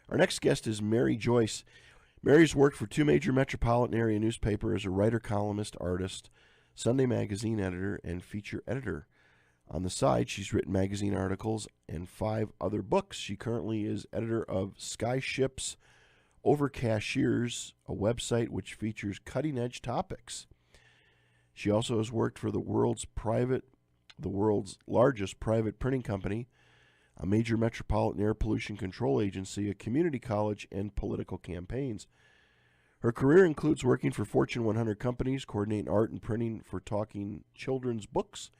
Our next guest is Mary Joyce. Mary's worked for two major metropolitan area newspapers as a writer, columnist, artist, Sunday magazine editor, and feature editor. On the side, she's written magazine articles and 5 other books. She currently is editor of Sky Ships Over Cashiers, a website which features cutting-edge topics. She also has worked for the world's largest private printing company, a major metropolitan air pollution control agency, a community college, and political campaigns. Her career includes working for Fortune 100 companies, coordinating art and printing for Talking Children's books.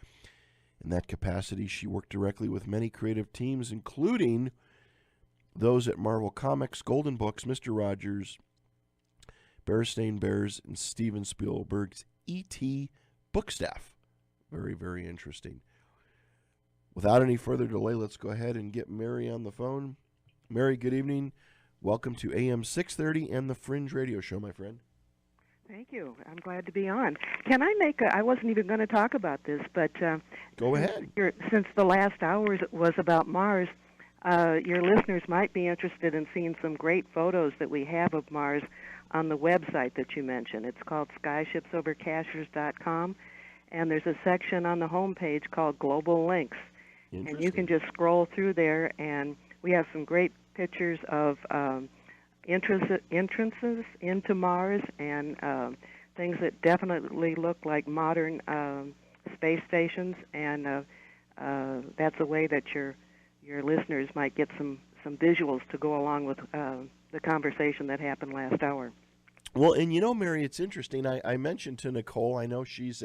In that capacity, she worked directly with many creative teams, including those at Marvel Comics, Golden Books, Mr. Rogers, Berenstain Bears, and Steven Spielberg's E.T. book staff. Very, very interesting. Without any further delay, let's go ahead and get Mary on the phone. Mary, good evening. Welcome to AM 630 and the Fringe Radio Show, my friend. Thank you. I'm glad to be on. Can I make I wasn't even going to talk about this, but go ahead. Since the last hour was about Mars, your listeners might be interested in seeing some great photos that we have of Mars on the website that you mentioned. It's called skyshipsovercashers.com, and there's a section on the homepage called Global Links. And you can just scroll through there, and we have some great pictures of entrances into Mars and things that definitely look like modern space stations, and that's a way that your listeners might get some visuals to go along with the conversation that happened last hour. Well, and you know, Mary, it's interesting. I mentioned to Nicole, I know she's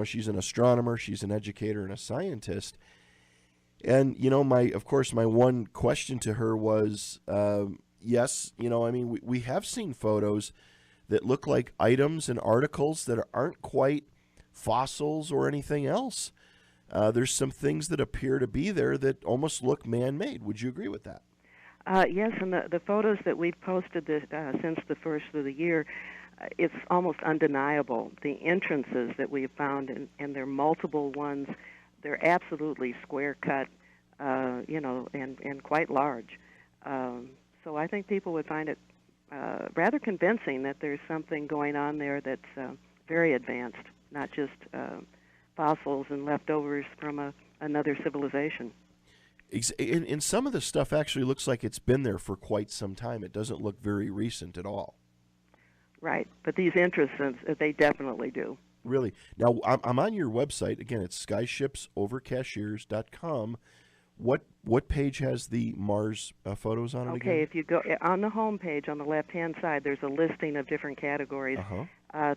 she's an astronomer, she's an educator and a scientist. And, of course, my one question to her was, yes, we have seen photos that look like items and articles that aren't quite fossils or anything else. There's some things that appear to be there that almost look man-made. Would you agree with that? Yes, and the photos that we've posted since the first of the year, it's almost undeniable. The entrances that we've found, and there are multiple ones, they're absolutely square-cut, and quite large. So I think people would find it rather convincing that there's something going on there that's very advanced, not just fossils and leftovers from another civilization. And some of the stuff actually looks like it's been there for quite some time. It doesn't look very recent at all. Right, but these entrances, they definitely do. Really? Now, I'm on your website. Again, it's skyshipsovercashiers.com. What page has the Mars photos on it again? Okay, if you go on the home page on the left-hand side, there's a listing of different categories.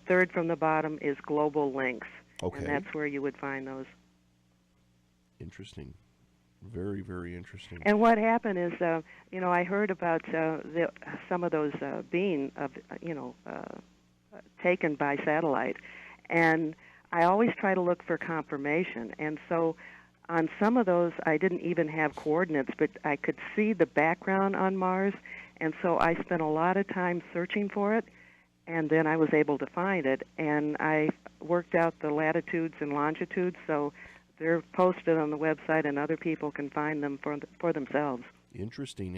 Third from the bottom is Global Links. Okay. And that's where you would find those. Interesting. Very, very interesting. And what happened is, I heard about some of those being, taken by satellite, and I always try to look for confirmation. And so on some of those, I didn't even have coordinates, but I could see the background on Mars, and so I spent a lot of time searching for it, and then I was able to find it, and I worked out the latitudes and longitudes, so they're posted on the website, and other people can find them for themselves. Interesting.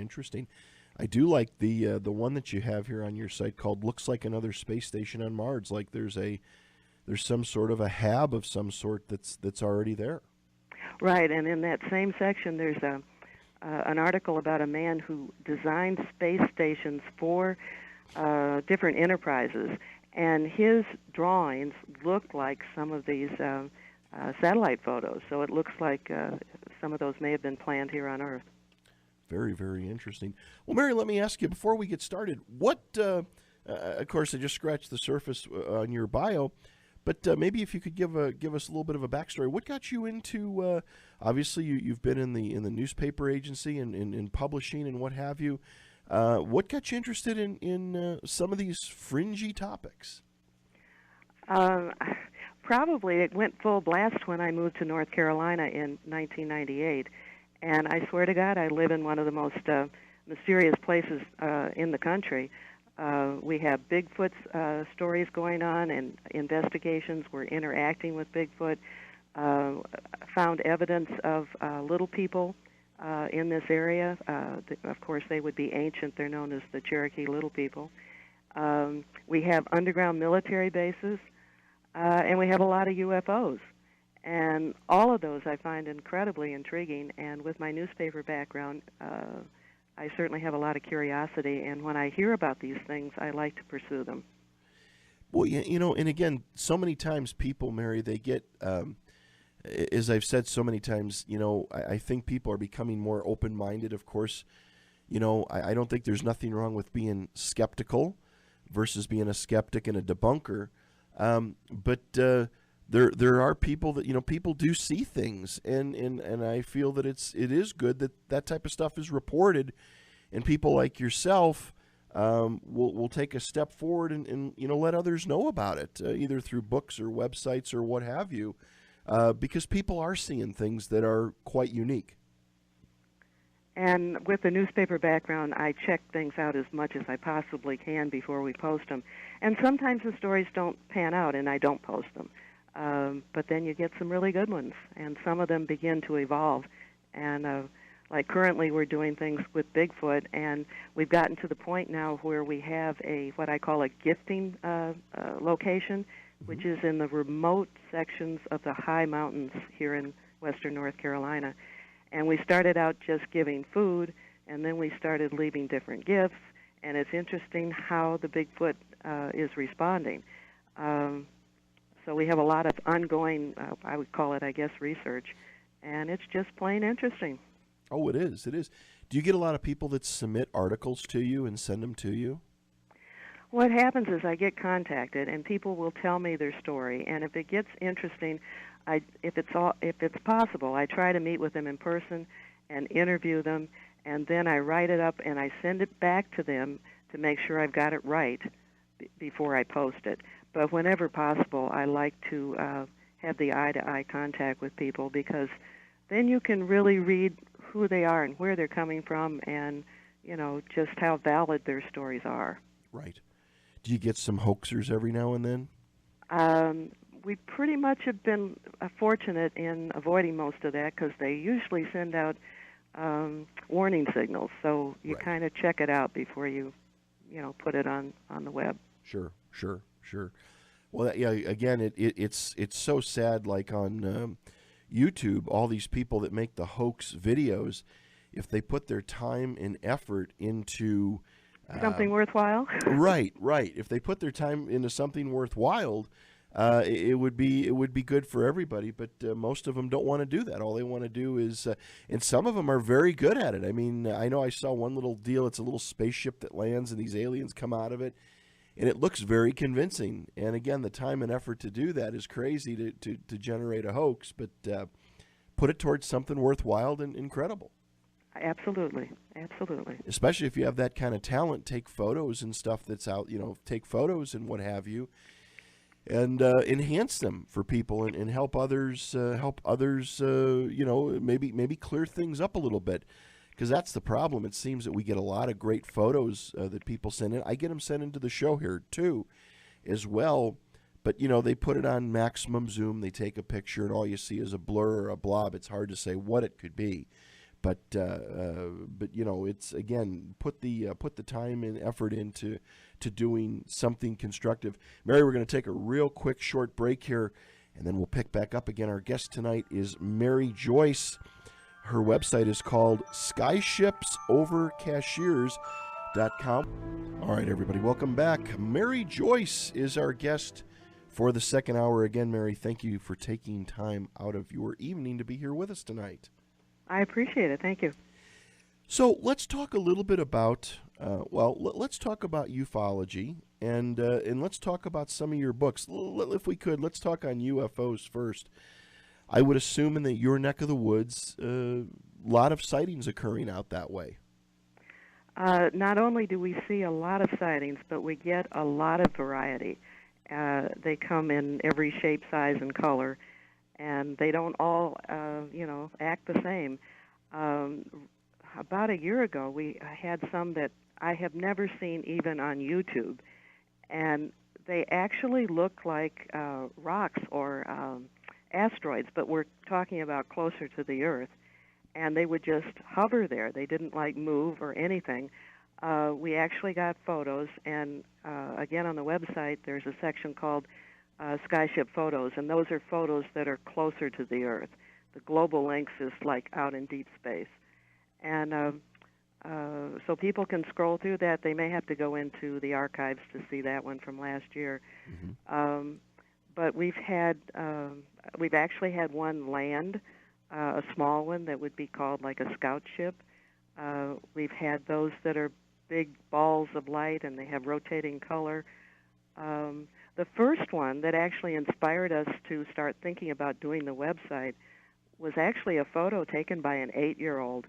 I do like the one that you have here on your site called "Looks Like Another Space Station on Mars." Like there's some sort of a hab of some sort that's already there. Right, and in that same section, there's an article about a man who designed space stations for different enterprises, and his drawings look like some of these satellite photos. So it looks like some of those may have been planned here on Earth. Very, very interesting. Well, Mary, let me ask you before we get started. What? Of course, I just scratched the surface on your bio, but maybe if you could give us a little bit of a backstory. What got you into? Obviously, you've been in the newspaper agency and in publishing and what have you. What got you interested in some of these fringy topics? Probably it went full blast when I moved to North Carolina in 1998. And I swear to God, I live in one of the most mysterious places in the country. We have Bigfoot stories going on and investigations. We're interacting with Bigfoot. Found evidence of little people in this area. Of course, they would be ancient. They're known as the Cherokee Little People. We have underground military bases, and we have a lot of UFOs. And all of those I find incredibly intriguing. And with my newspaper background, I certainly have a lot of curiosity. And when I hear about these things, I like to pursue them. Well, and again, so many times people, Mary, they get, as I've said so many times, I think people are becoming more open-minded. Of course, I don't think there's nothing wrong with being skeptical versus being a skeptic and a debunker. But there are people that people do see things, and I feel that it is good that type of stuff is reported, and people like yourself will take a step forward and let others know about it, either through books or websites or what have you, because people are seeing things that are quite unique. And with the newspaper background, I check things out as much as I possibly can before we post them. And sometimes the stories don't pan out, and I don't post them. But then you get some really good ones, and some of them begin to evolve. And like currently we're doing things with Bigfoot, and we've gotten to the point now where we have what I call a gifting location, which is in the remote sections of the high mountains here in western North Carolina. And we started out just giving food, and then we started leaving different gifts, and it's interesting how the Bigfoot is responding. So we have a lot of ongoing, I would call it, I guess, research, and it's just plain interesting. Oh, it is. It is. Do you get a lot of people that submit articles to you and send them to you? What happens is I get contacted, and people will tell me their story, and if it gets interesting, if it's possible, I try to meet with them in person and interview them, and then I write it up and I send it back to them to make sure I've got it right before I post it. But whenever possible, I like to have the eye-to-eye contact with people, because then you can really read who they are and where they're coming from, and just how valid their stories are. Right. Do you get some hoaxers every now and then? We pretty much have been fortunate in avoiding most of that, because they usually send out warning signals. So you kind of check it out before you put it on the web. Sure. Well, yeah. Again, it's so sad. Like on YouTube, all these people that make the hoax videos, if they put their time and effort into something worthwhile. Right. If they put their time into something worthwhile, it would be good for everybody. But most of them don't want to do that. All they want to do is, and some of them are very good at it. I mean, I know I saw one little deal. It's a little spaceship that lands, and these aliens come out of it, and it looks very convincing. And again, the time and effort to do that is crazy to generate a hoax. But put it towards something worthwhile and incredible. Absolutely. Especially if you have that kind of talent, take photos and stuff that's out, take photos and what have you, and enhance them for people and help others, maybe clear things up a little bit, because that's the problem. It seems that we get a lot of great photos that people send in. I get them sent into the show here too, as well. But, they put it on maximum zoom. They take a picture, and all you see is a blur or a blob. It's hard to say what it could be. But it's, again, put the time and effort into doing something constructive. Mary, we're going to take a real quick short break here, and then we'll pick back up again. Our guest tonight is Mary Joyce. Her website is called skyshipsovercashiers.com. All right, everybody, welcome back. Mary Joyce is our guest for the second hour. Again, Mary, thank you for taking time out of your evening to be here with us tonight. I appreciate it. Thank you. So let's talk a little bit about, let's talk about ufology, and let's talk about some of your books. If we could, let's talk on UFOs first. I would assume in your neck of the woods, a lot of sightings occurring out that way. Not only do we see a lot of sightings, but we get a lot of variety. They come in every shape, size, and color, and they don't all, act the same. About a year ago, we had some that I have never seen even on YouTube, and they actually look like rocks or asteroids, but we're talking about closer to the Earth. and they would just hover there. They didn't like move or anything. We actually got photos, and again on the website there's a section called Skyship Photos, and those are photos that are closer to the Earth. The global length is like out in deep space. And so people can scroll through that. They may have to go into the archives to see that one from last year. But we've actually had one land, a small one that would be called like a scout ship. We've had those that are big balls of light and they have rotating color. The first one that actually inspired us to start thinking about doing the website was actually a photo taken by an 8-year-old.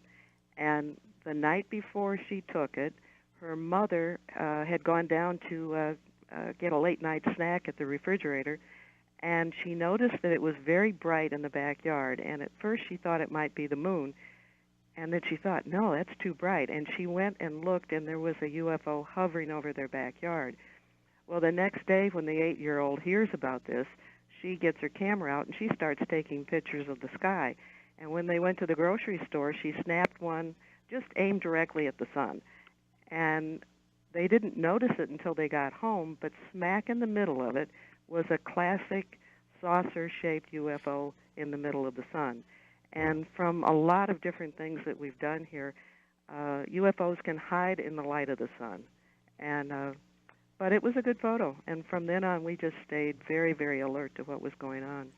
And the night before she took it, her mother had gone down to get a late-night snack at the refrigerator, and she noticed that it was very bright in the backyard. And at first she thought it might be the moon, and then she thought, no, that's too bright. And she went and looked, and there was a UFO hovering over their backyard. Well, the next day when the 8-year-old hears about this, she gets her camera out and she starts taking pictures of the sky. And when they went to the grocery store, she snapped one just aimed directly at the sun. And they didn't notice it until they got home, but smack in the middle of it was a classic saucer-shaped UFO in the middle of the sun. And from a lot of different things that we've done here, UFOs can hide in the light of the sun. And but it was a good photo, and from then on, we just stayed very, very alert to what was going on.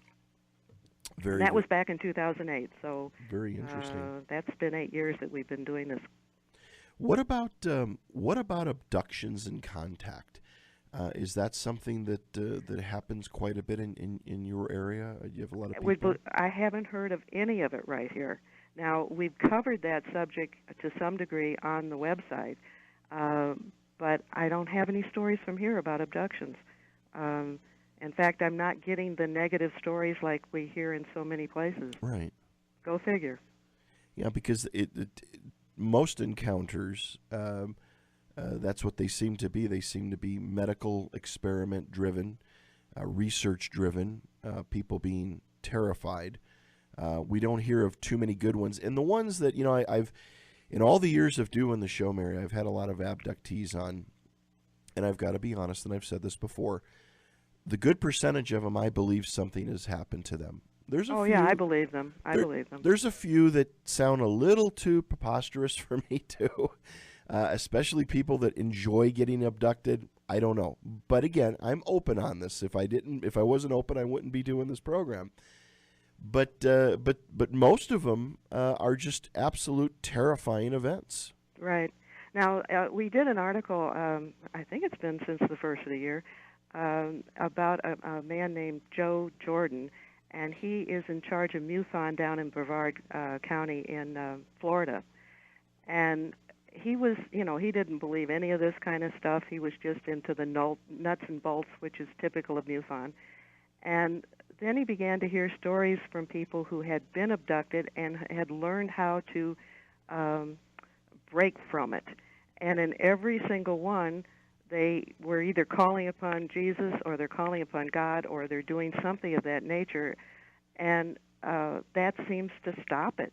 And that was back in 2008, so very interesting. That's been 8 years that we've been doing this. What about abductions and contact? Is that something that happens quite a bit in your area? Do you have a lot of people? I haven't heard of any of it right here. Now, we've covered that subject to some degree on the website, but I don't have any stories from here about abductions. In fact, I'm not getting the negative stories like we hear in so many places. Right. Go figure. Yeah, because most encounters, that's what they seem to be. They seem to be medical experiment driven, research driven, people being terrified. We don't hear of too many good ones. And the ones that, I've in all the years of doing the show, Mary, I've had a lot of abductees on, and I've got to be honest, and I've said this before, the good percentage of them, I believe something has happened to them. There's a few, yeah, I believe them. I believe them. There's a few that sound a little too preposterous for me, too, especially people that enjoy getting abducted. I don't know. But again, I'm open on this. If I wasn't open, I wouldn't be doing this program. But most of them are just absolute terrifying events. Right. Now, we did an article, I think it's been since the first of the year, about a man named Joe Jordan, and he is in charge of MUFON down in Brevard County in Florida. And he was, he didn't believe any of this kind of stuff. He was just into the nuts and bolts, which is typical of MUFON. And then he began to hear stories from people who had been abducted and had learned how to break from it. And in every single one, they were either calling upon Jesus or they're calling upon God or they're doing something of that nature. And that seems to stop it.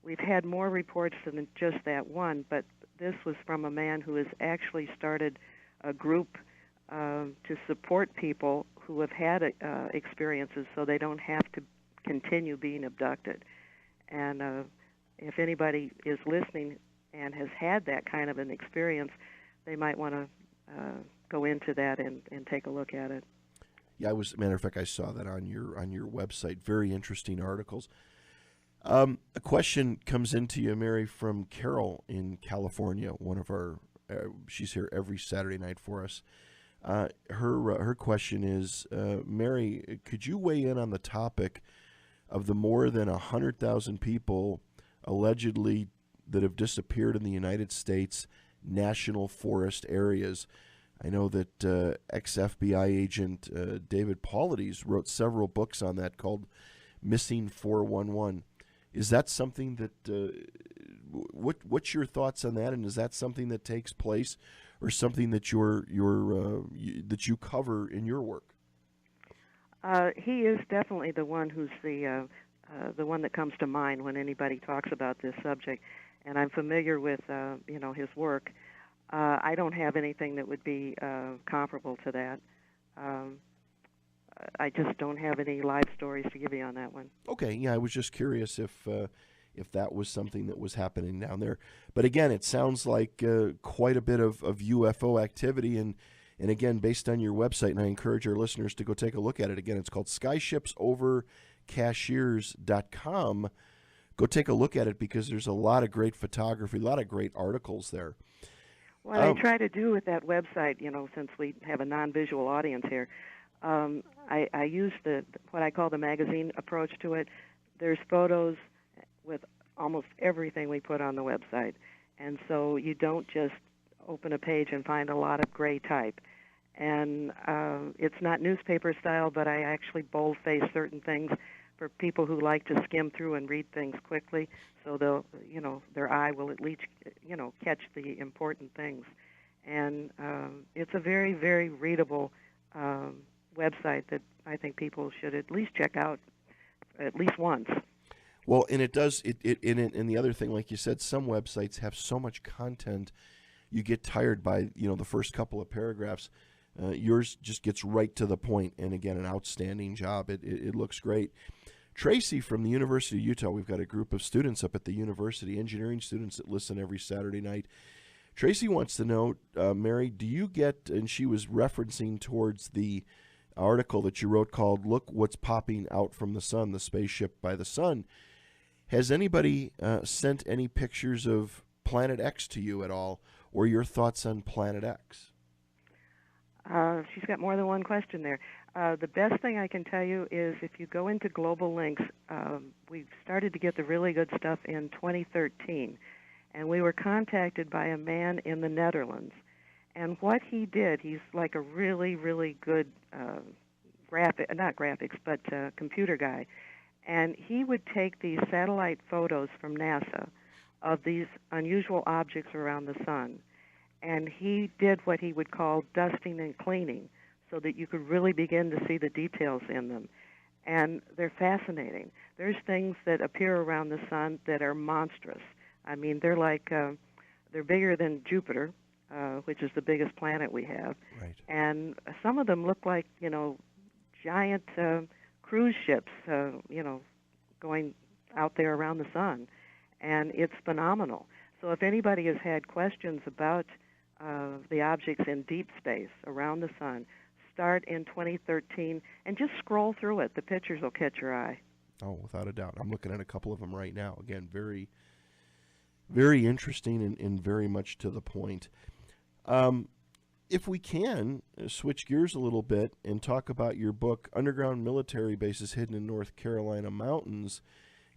We've had more reports than just that one, but this was from a man who has actually started a group to support people who have had experiences so they don't have to continue being abducted. And if anybody is listening and has had that kind of an experience, they might want to go into that and take a look at it. Yeah, matter of fact, I saw that on your website. Very interesting articles. A question comes into you, Mary, from Carol in California. One of our, she's here every Saturday night for us. Her question is, Mary, could you weigh in on the topic of the more than 100,000 people allegedly that have disappeared in the United States national forest areas? I know that ex-FBI agent David Paulides wrote several books on that called Missing 411. Is that something that, what's your thoughts on that, and is that something that takes place or something that that you cover in your work? He is definitely the one who's the the one that comes to mind when anybody talks about this subject. And I'm familiar with his work. I don't have anything that would be comparable to that. Um, I just don't have any live stories to give you on that one. Okay, yeah, I was just curious if that was something that was happening down there. But again, it sounds like quite a bit of UFO activity, and again, based on your website, and I encourage our listeners to go take a look at it. Again, it's called skyshipsovercashiers.com. Go take a look at it because there's a lot of great photography, a lot of great articles there. What I try to do with that website, since we have a non-visual audience here, I use what I call the magazine approach to it. There's photos with almost everything we put on the website, and so you don't just open a page and find a lot of gray type. And it's not newspaper style, but I actually boldface certain things for people who like to skim through and read things quickly, so their eye will at least, catch the important things. And it's a very, very readable website that I think people should at least check out at least once. Well, and it does. And the other thing, like you said, some websites have so much content, you get tired by the first couple of paragraphs. Yours just gets right to the point, and again, an outstanding job. It looks great. Tracy from the University of Utah, we've got a group of students up at the university, engineering students that listen every Saturday night. Tracy wants to know, Mary, do you get, and she was referencing towards the article that you wrote called "Look What's Popping Out from the Sun, the Spaceship by the Sun." Has anybody sent any pictures of Planet X to you at all, or your thoughts on Planet X? She's got more than one question there. The best thing I can tell you is if you go into Global Links, we started to get the really good stuff in 2013, and we were contacted by a man in the Netherlands. And what he did, he's like a really, really good computer guy. And he would take these satellite photos from NASA of these unusual objects around the sun. And he did what he would call dusting and cleaning so that you could really begin to see the details in them. And they're fascinating. There's things that appear around the sun that are monstrous. I mean, they're like, they're bigger than Jupiter, which is the biggest planet we have. Right. And some of them look like, giant cruise ships, going out there around the sun. And it's phenomenal. So if anybody has had questions about the objects in deep space around the sun, start in 2013 and just scroll through it. The pictures will catch your eye. Oh, without a doubt. I'm looking at a couple of them right now. Again, very, very interesting and very much to the point. If we can, switch gears a little bit and talk about your book, Underground Military Bases Hidden in North Carolina Mountains.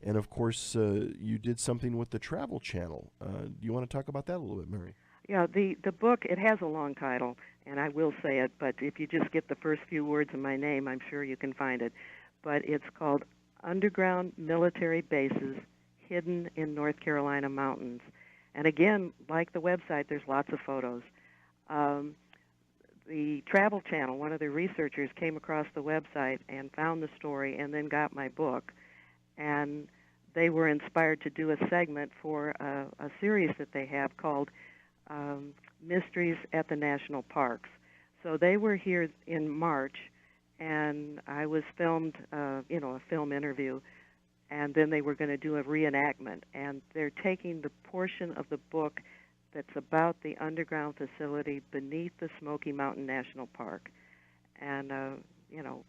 And, of course, you did something with the Travel Channel. Do you want to talk about that a little bit, Mary? Yeah, the book, it has a long title, and I will say it, but if you just get the first few words of my name, I'm sure you can find it. But it's called Underground Military Bases Hidden in North Carolina Mountains. And again, like the website, there's lots of photos. The Travel Channel, one of the researchers, came across the website and found the story and then got my book. And they were inspired to do a segment for a series that they have called Mysteries at the National Parks. So they were here in March, and I was filmed, a film interview, and then they were going to do a reenactment. And they're taking the portion of the book that's about the underground facility beneath the Smoky Mountain National Park. And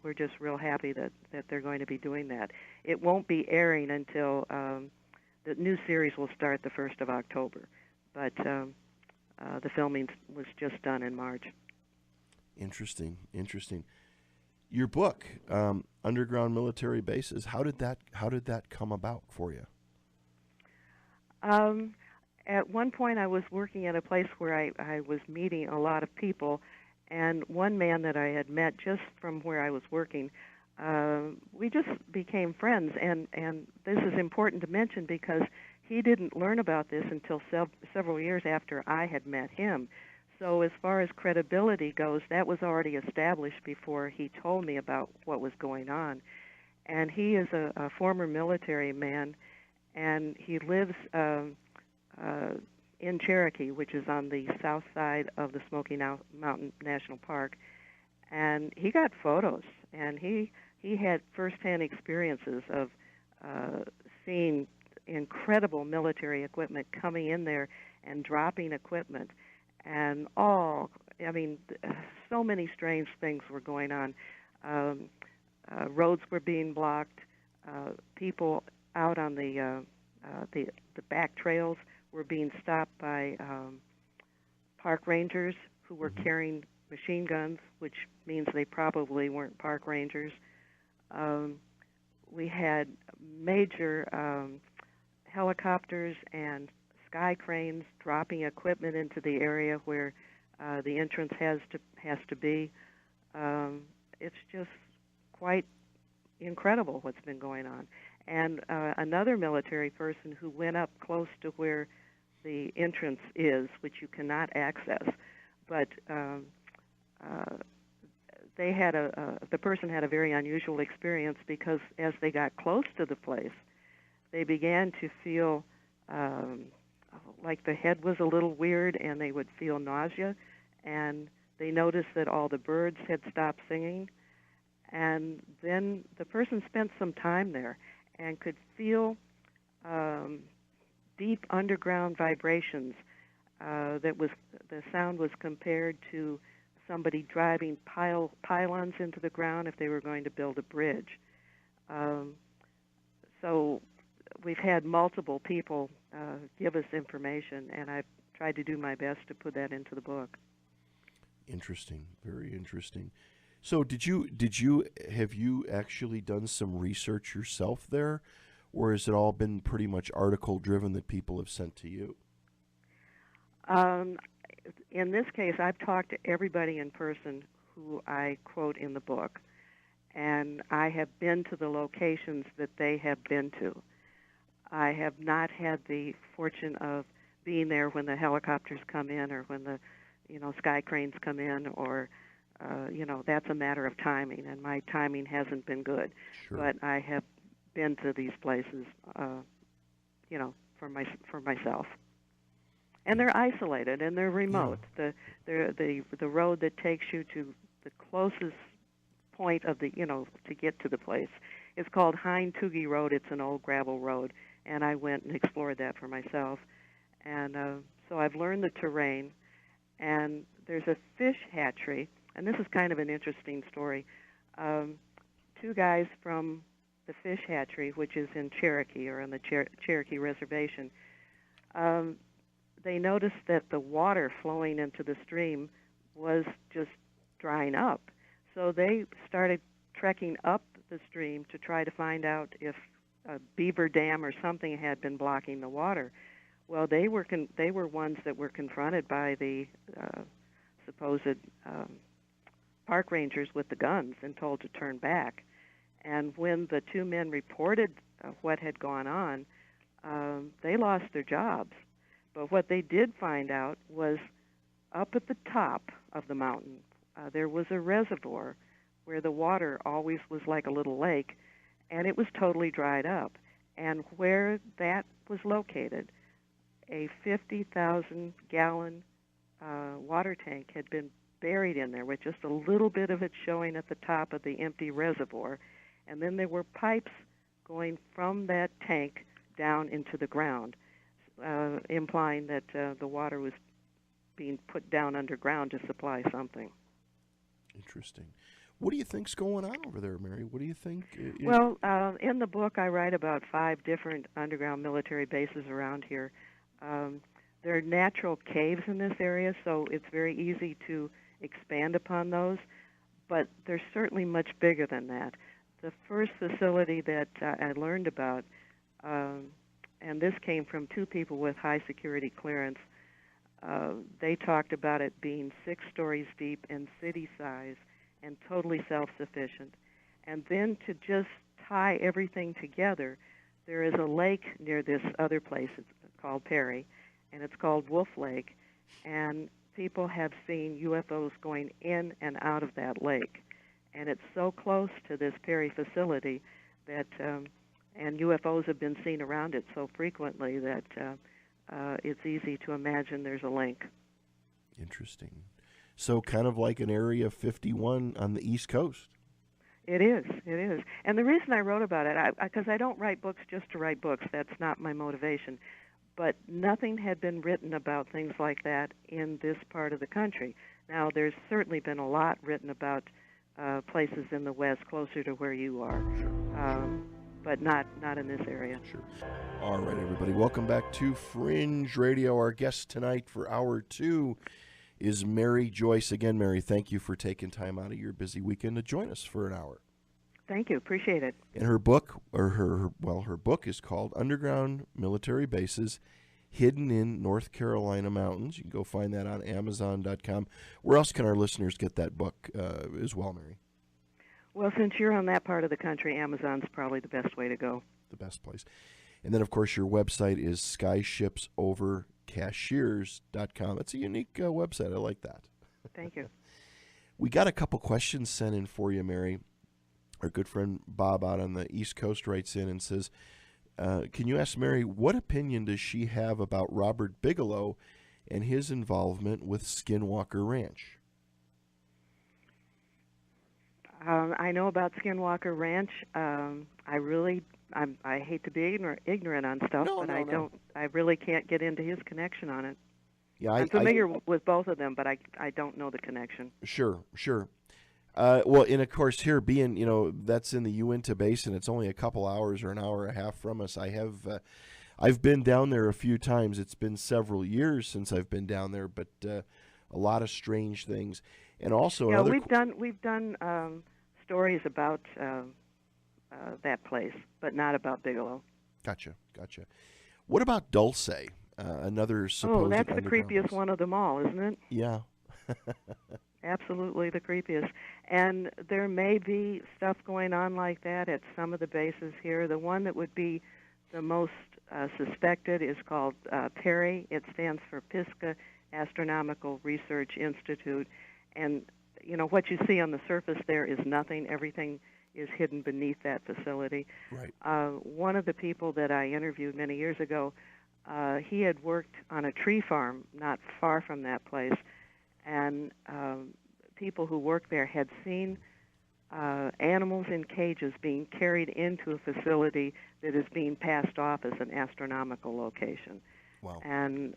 we're just real happy that they're going to be doing that. It won't be airing until the new series will start the 1st of October, but the filming was just done in March. Interesting. Your book, Underground Military Bases, how did that come about for you? At one point, I was working at a place where I was meeting a lot of people. And one man that I had met just from where I was working, we just became friends. And this is important to mention because he didn't learn about this until several years after I had met him. So as far as credibility goes, that was already established before he told me about what was going on. and he is a former military man, and he lives uh, in Cherokee, which is on the south side of the Smoky Mountain National Park. And he got photos, and he had firsthand experiences of uh, seeing incredible military equipment coming in there and dropping equipment, and I mean, so many strange things were going on. Um, Roads were being blocked. People out on the back trails were being stopped by park rangers who were carrying machine guns, which means they probably weren't park rangers. Um, we had major helicopters and sky cranes dropping equipment into the area where the entrance has to be. It's just quite incredible what's been going on. And another military person who went up close to where the entrance is, which you cannot access, but they had the person had a very unusual experience, because as they got close to the place, they began to feel like the head was a little weird, and they would feel nausea, and they noticed that all the birds had stopped singing. And then the person spent some time there and could feel deep underground vibrations. The sound was compared to somebody driving pylons into the ground if they were going to build a bridge. So we've had multiple people give us information, and I've tried to do my best to put that into the book. Interesting, very interesting. So, have you actually done some research yourself there, or has it all been pretty much article driven that people have sent to you? Um, in this case, I've talked to everybody in person who I quote in the book, and I have been to the locations that they have been to. I have not had the fortune of being there when the helicopters come in, or when the sky cranes come in, or that's a matter of timing, and my timing hasn't been good. Sure. But I have been to these places, for myself. And they're isolated and they're remote. Yeah. The road that takes you to the closest point of to get to the place is called Hind Toogie Road. It's an old gravel road, and I went and explored that for myself. And so I've learned the terrain. And there's a fish hatchery, and this is kind of an interesting story. Two guys from the fish hatchery, which is in Cherokee, or on the Cherokee Reservation, they noticed that the water flowing into the stream was just drying up. So they started trekking up the stream to try to find out if a beaver dam or something had been blocking the water. Well, they were ones that were confronted by the supposed park rangers with the guns and told to turn back. And when the two men reported what had gone on, they lost their jobs. But what they did find out was, up at the top of the mountain, there was a reservoir where the water always was like a little lake, and it was totally dried up. And where that was located, a 50,000-gallon water tank had been buried in there, with just a little bit of it showing at the top of the empty reservoir. And then there were pipes going from that tank down into the ground, implying that the water was being put down underground to supply something. Interesting. What do you think's going on over there, Mary? What do you think? Well, in the book, I write about 5 different underground military bases around here. There are natural caves in this area, so it's very easy to expand upon those, but they're certainly much bigger than that. The first facility that I learned about, and this came from 2 people with high security clearance, they talked about it being 6 stories deep and city size and totally self-sufficient. And then to just tie everything together, there is a lake near this other place. It's called Perry, and it's called Wolf Lake, and people have seen UFOs going in and out of that lake. And it's so close to this Perry facility that and UFOs have been seen around it so frequently that it's easy to imagine there's a link. Interesting. So kind of like an Area 51 on the East Coast. It is. It is. And the reason I wrote about it, because I don't write books just to write books. That's not my motivation. But nothing had been written about things like that in this part of the country. Now, there's certainly been a lot written about places in the West closer to where you are, but not in this area. Sure. All right, everybody. Welcome back to Fringe Radio. Our guest tonight for Hour 2 is Mary Joyce. Again, Mary, thank you for taking time out of your busy weekend to join us for an hour. Thank you. Appreciate it. And her book, or her book is called Underground Military Bases Hidden in North Carolina Mountains. You can go find that on Amazon.com. Where else can our listeners get that book as well, Mary? Well, since you're on that part of the country, Amazon's probably the best way to go. The best place. And then, of course, your website is skyshipsovercashiers.com. That's a unique website. I like that. Thank you. We got a couple questions sent in for you, Mary. Our good friend Bob out on the East Coast writes in and says, can you ask Mary, what opinion does she have about Robert Bigelow and his involvement with Skinwalker Ranch? I know about Skinwalker Ranch. I hate to be ignorant on stuff, I really can't get into his connection on it. Yeah, I'm familiar with both of them, but I don't know the connection. Sure. Well, and of course here being, that's in the Uinta Basin, it's only a couple hours or an hour and a half from us. I've been down there a few times. It's been several years since I've been down there, but a lot of strange things. And also we've done stories about that place, but not about Bigelow. Gotcha. What about Dulce? Another supposed that's the creepiest one of them all, isn't it? Yeah. Absolutely the creepiest. And there may be stuff going on like that at some of the bases here. The one that would be the most suspected is called PERI. It stands for Pisgah Astronomical Research Institute. And, what you see on the surface there is nothing. Everything is hidden beneath that facility. Right. One of the people that I interviewed many years ago, he had worked on a tree farm not far from that place, and people who worked there had seen animals in cages being carried into a facility that is being passed off as an astronomical location. Wow. And,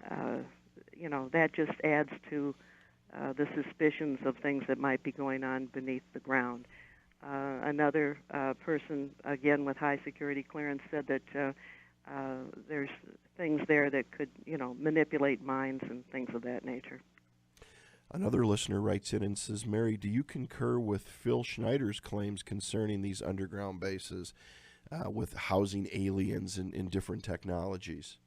that just adds to the suspicions of things that might be going on beneath the ground. Another person, again with high security clearance, said that there's things there that could, manipulate minds and things of that nature. Another listener writes in and says, Mary, do you concur with Phil Schneider's claims concerning these underground bases with housing aliens and different technologies?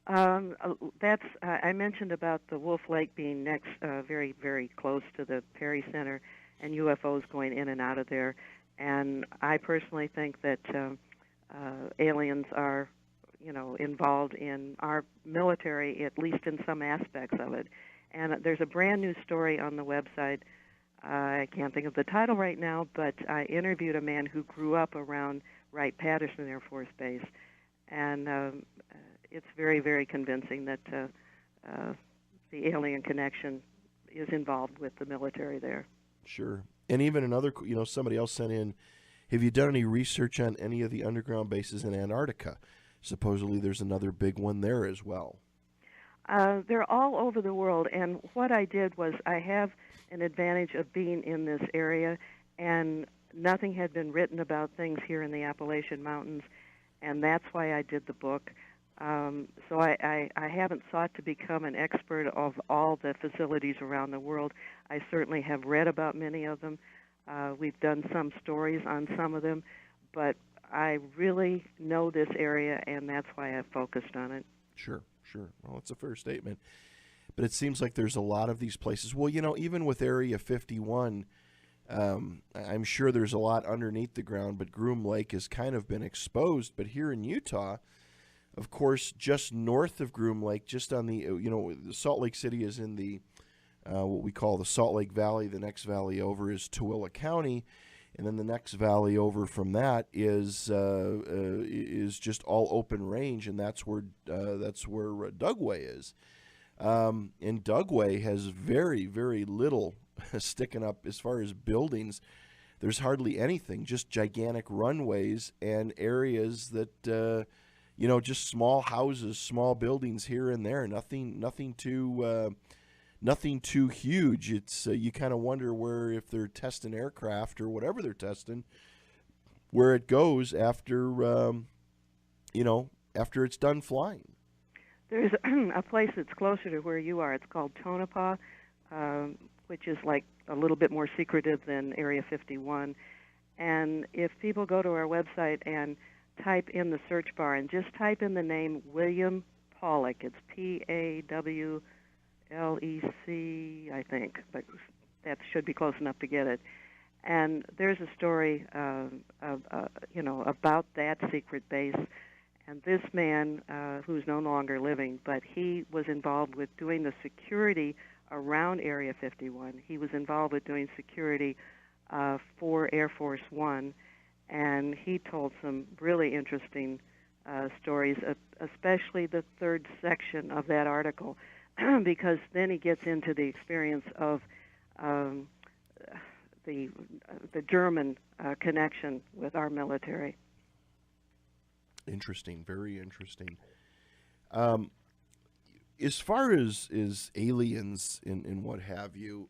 I mentioned about the Wolf Lake being next, very, very close to the Perry Center, and UFOs going in and out of there. And I personally think that aliens are, involved in our military, at least in some aspects of it. And there's a brand new story on the website. I can't think of the title right now, but I interviewed a man who grew up around Wright-Patterson Air Force Base. And it's very, very convincing that the alien connection is involved with the military there. Sure. And even another, somebody else sent in, have you done any research on any of the underground bases in Antarctica? Supposedly there's another big one there as well. They're all over the world, and what I did was I have an advantage of being in this area, and nothing had been written about things here in the Appalachian Mountains, and that's why I did the book. So I haven't sought to become an expert of all the facilities around the world. I certainly have read about many of them. We've done some stories on some of them, but I really know this area, and that's why I've focused on it. Sure. Well, it's a fair statement. But it seems like there's a lot of these places. Well, even with Area 51, I'm sure there's a lot underneath the ground, but Groom Lake has kind of been exposed. But here in Utah, of course, just north of Groom Lake, just on the, Salt Lake City is in the, what we call the Salt Lake Valley. The next valley over is Tooele County. and then the next valley over from that is just all open range, and that's where Dugway is. And Dugway has very, very little sticking up as far as buildings. There's hardly anything, just gigantic runways and areas that, just small houses, small buildings here and there. Nothing too huge. It's you kind of wonder where, if they're testing aircraft or whatever they're testing, where it goes after, after it's done flying. There's a place that's closer to where you are. It's called Tonopah, which is like a little bit more secretive than Area 51. And if people go to our website and type in the search bar and just type in the name William Pawlek, it's Pawlec, I think, but that should be close enough to get it. And there's a story, about that secret base. And this man, who's no longer living, but he was involved with doing the security around Area 51. He was involved with doing security for Air Force One, and he told some really interesting stories, especially the third section of that article, because then he gets into the experience of the German connection with our military. Interesting, very interesting. As far as aliens and what have you,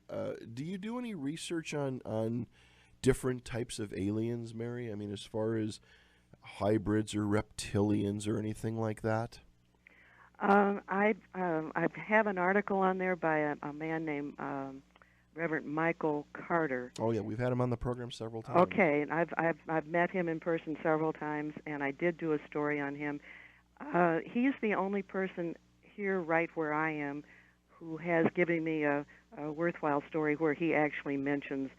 do you do any research on different types of aliens, Mary? I mean, as far as hybrids or reptilians or anything like that? I have an article on there by a man named Reverend Michael Carter. Oh yeah, we've had him on the program several times. Okay, and I've met him in person several times, and I did do a story on him. He's the only person here, right where I am, who has given me a worthwhile story where he actually mentions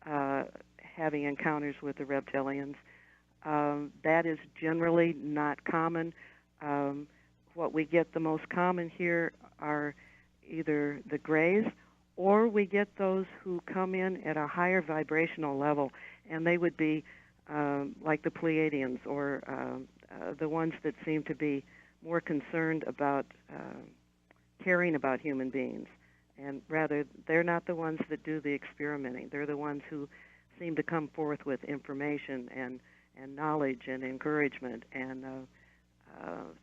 having encounters with the reptilians. That is generally not common. What we get the most common here are either the grays, or we get those who come in at a higher vibrational level, and they would be like the Pleiadians, or the ones that seem to be more concerned about caring about human beings. And rather, they're not the ones that do the experimenting. They're the ones who seem to come forth with information and knowledge and encouragement. And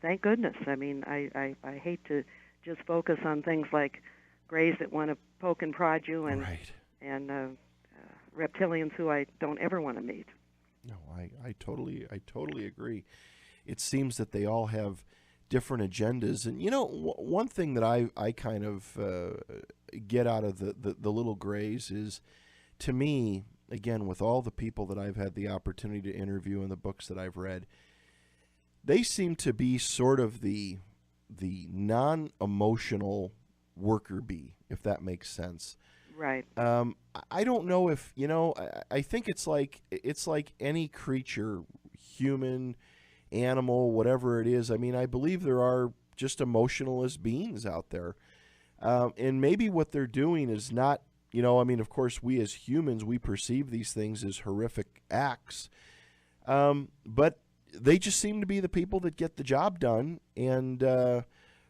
thank goodness. I mean, I hate to just focus on things like grays that want to poke and prod you, and right. and reptilians who I don't ever want to meet. No, I totally agree. It seems that they all have different agendas, and one thing that I kind of get out of the little grays is, to me, again, with all the people that I've had the opportunity to interview and the books that I've read, they seem to be sort of the non-emotional worker bee, if that makes sense. Right. I don't know if I think it's like any creature, human, animal, whatever it is. I mean, I believe there are just emotionless beings out there, and maybe what they're doing is not. I mean, of course, we as humans, we perceive these things as horrific acts, but they just seem to be the people that get the job done, and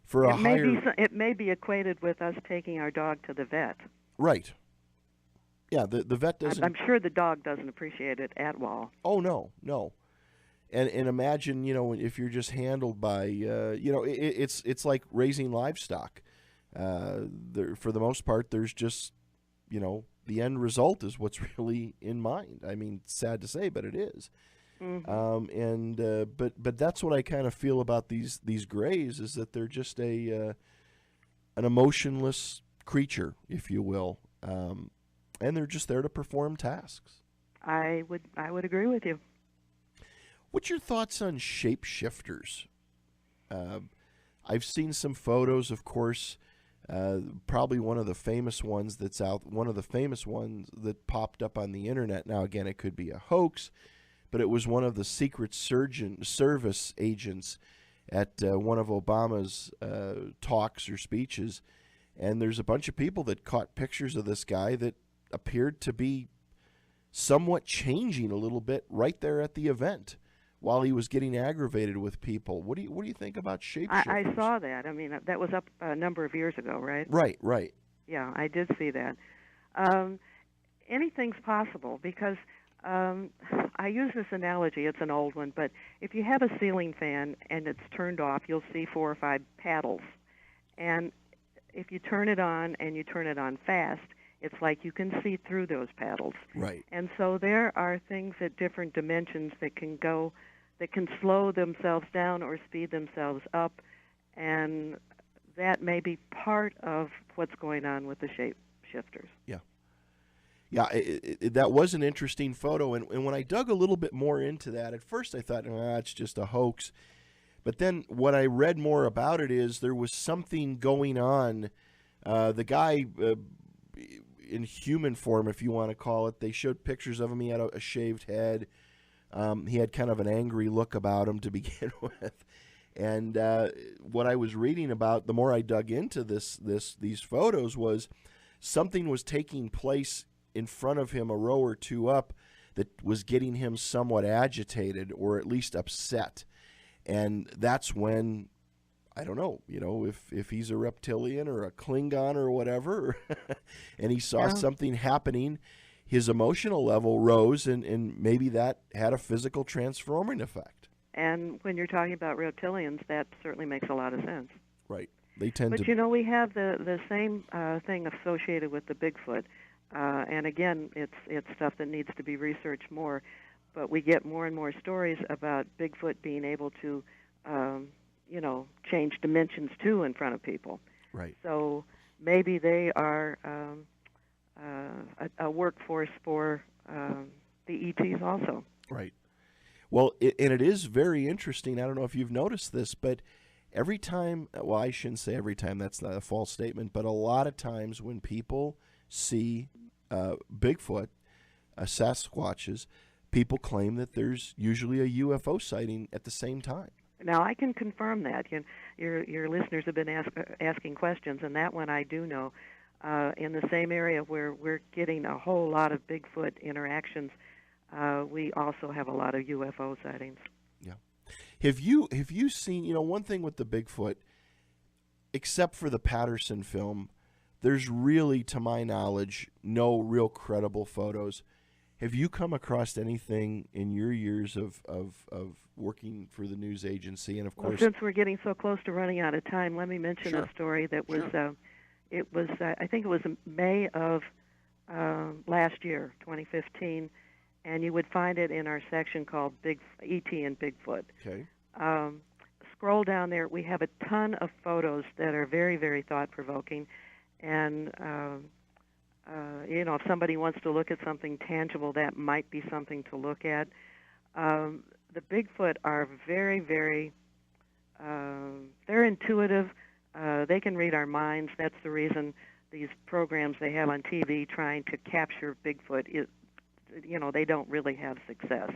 for a higher... It may be equated with us taking our dog to the vet. Right. Yeah, the vet doesn't... I'm sure the dog doesn't appreciate it at all. Oh, no. And imagine, if you're just handled by, it's like raising livestock. For the most part, there's just, the end result is what's really in mind. I mean, it's sad to say, but it is. Mm-hmm. But that's what I kind of feel about these grays, is that they're just an emotionless creature, if you will, and they're just there to perform tasks. I would agree with you. What's your thoughts on shapeshifters? I've seen some photos, of course. Probably one of the famous ones that's out. One of the famous ones that popped up on the internet. Now, again, it could be a hoax, but it was one of the Secret Service agents at one of Obama's talks or speeches, and there's a bunch of people that caught pictures of this guy that appeared to be somewhat changing a little bit right there at the event while he was getting aggravated with people. What do you think about shapeshifters? I saw that. I mean, that was up a number of years ago, right? Right, right. Yeah, I did see that. Um, Anything's possible because I use this analogy. It's an old one, but if you have a ceiling fan and it's turned off, you'll see 4 or 5 paddles. And if you turn it on and you turn it on fast, it's like you can see through those paddles. Right. And so there are things at different dimensions that can slow themselves down or speed themselves up, and that may be part of what's going on with the shape shifters. Yeah. Yeah, that was an interesting photo, and when I dug a little bit more into that, at first I thought, it's just a hoax. But then what I read more about it is there was something going on. The guy, in human form, if you want to call it, they showed pictures of him. He had a shaved head. He had kind of an angry look about him to begin with. And what I was reading about, the more I dug into these photos, was something was taking place in front of him, a row or two up, that was getting him somewhat agitated or at least upset. And that's when, I don't know, if he's a reptilian or a Klingon or whatever, and he saw something happening, his emotional level rose, and maybe that had a physical transforming effect. And when you're talking about reptilians, that certainly makes a lot of sense. Right. They tend to... But, we have the same thing associated with the Bigfoot. And again, it's stuff that needs to be researched more. But we get more and more stories about Bigfoot being able to, change dimensions too in front of people. Right. So maybe they are a workforce for the ETs also. Right. Well, and it is very interesting. I don't know if you've noticed this, but every time, well, I shouldn't say every time, that's not a false statement, but a lot of times when people see Bigfoot, Sasquatches, people claim that there's usually a UFO sighting at the same time. Now, I can confirm that. Your listeners have been asking questions, and that one I do know. In the same area where we're getting a whole lot of Bigfoot interactions, we also have a lot of UFO sightings. Yeah. Have you seen, one thing with the Bigfoot, except for the Patterson film, there's really, to my knowledge, no real credible photos. Have you come across anything in your years of working for the news agency? And of course, since we're getting so close to running out of time, let me mention a story that was, I think it was May of last year, 2015, and you would find it in our section called ET and Bigfoot. Okay. Scroll down there. We have a ton of photos that are very, very thought-provoking. And, if somebody wants to look at something tangible, that might be something to look at. The Bigfoot are very, very, they're intuitive. They can read our minds. That's the reason these programs they have on TV trying to capture Bigfoot, they don't really have success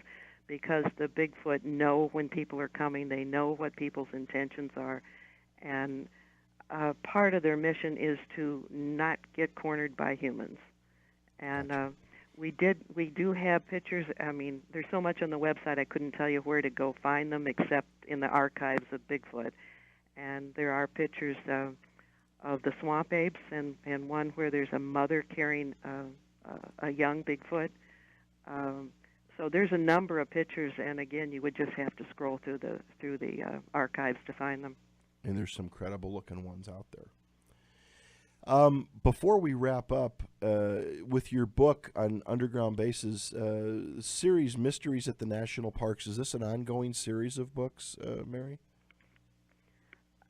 because the Bigfoot know when people are coming. They know what people's intentions are. And part of their mission is to not get cornered by humans. And we do have pictures. I mean, there's so much on the website I couldn't tell you where to go find them except in the archives of Bigfoot. And there are pictures of the swamp apes and one where there's a mother carrying a young Bigfoot. So there's a number of pictures, and again, you would just have to scroll through the archives to find them. And there's some credible-looking ones out there. Before we wrap up, with your book on underground bases, series Mysteries at the National Parks, is this an ongoing series of books, Mary?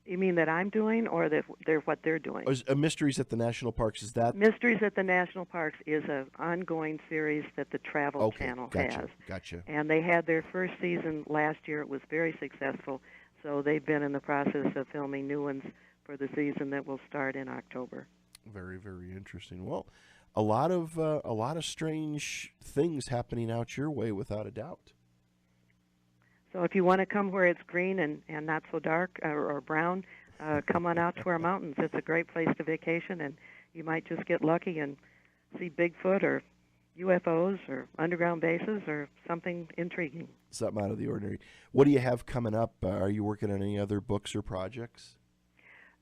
You mean that I'm doing, or that what they're doing? Mysteries at the National Parks, is that? Mysteries at the National Parks is an ongoing series that the Travel Channel has. Gotcha. And they had their first season last year. It was very successful. So they've been in the process of filming new ones for the season that will start in October. Very, very interesting. Well, a lot of strange things happening out your way, without a doubt. So if you want to come where it's green and not so dark or brown, come on out to our mountains. It's a great place to vacation, and you might just get lucky and see Bigfoot or UFOs or underground bases or something intriguing. Something out of the ordinary. What do you have coming up? Are you working on any other books or projects?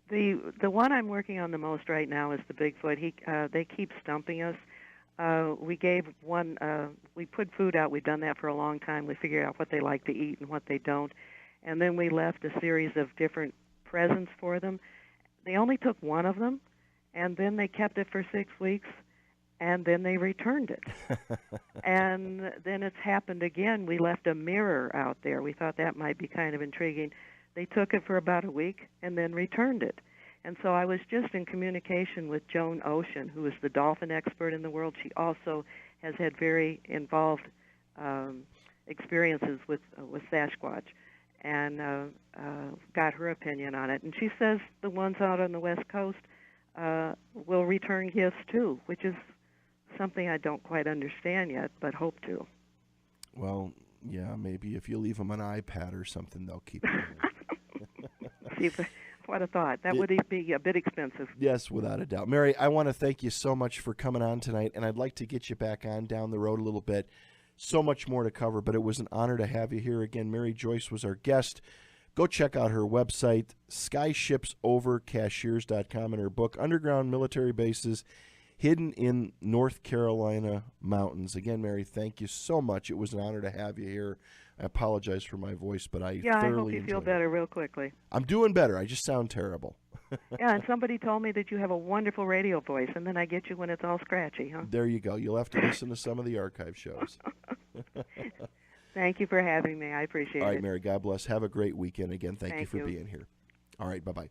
The one I'm working on the most right now is the Bigfoot. They keep stumping us. We gave one. We put food out. We've done that for a long time. We figured out what they like to eat and what they don't, and then we left a series of different presents for them. They only took one of them, and then they kept it for 6 weeks, and then they returned it. And then it's happened again. We left a mirror out there. We thought that might be kind of intriguing. They took it for about a week and then returned it. And so I was just in communication with Joan Ocean, who is the dolphin expert in the world. She also has had very involved experiences with Sasquatch, and got her opinion on it. And she says the ones out on the West Coast will return gifts too, which is something I don't quite understand yet, but hope to. Well, yeah, maybe if you leave them an iPad or something, they'll keep it. What a thought. That would be a bit expensive. Yes, without a doubt. Mary, I want to thank you so much for coming on tonight, and I'd like to get you back on down the road a little bit. So much more to cover, but it was an honor to have you here again. Mary Joyce was our guest. Go check out her website, skyshipsovercashiers.com, and her book, Underground Military Bases Hidden in North Carolina Mountains. Again, Mary, thank you so much. It was an honor to have you here. I apologize for my voice, but I thoroughly I hope you feel enjoyed better it. real quickly. I'm doing better. I just sound terrible. Yeah, and somebody told me that you have a wonderful radio voice, and then I get you when it's all scratchy, huh? There you go. You'll have to listen to some of the archive shows. Thank you for having me. I appreciate it. All right, Mary, God bless. Have a great weekend again. Thank you for you. being here. All right, bye-bye.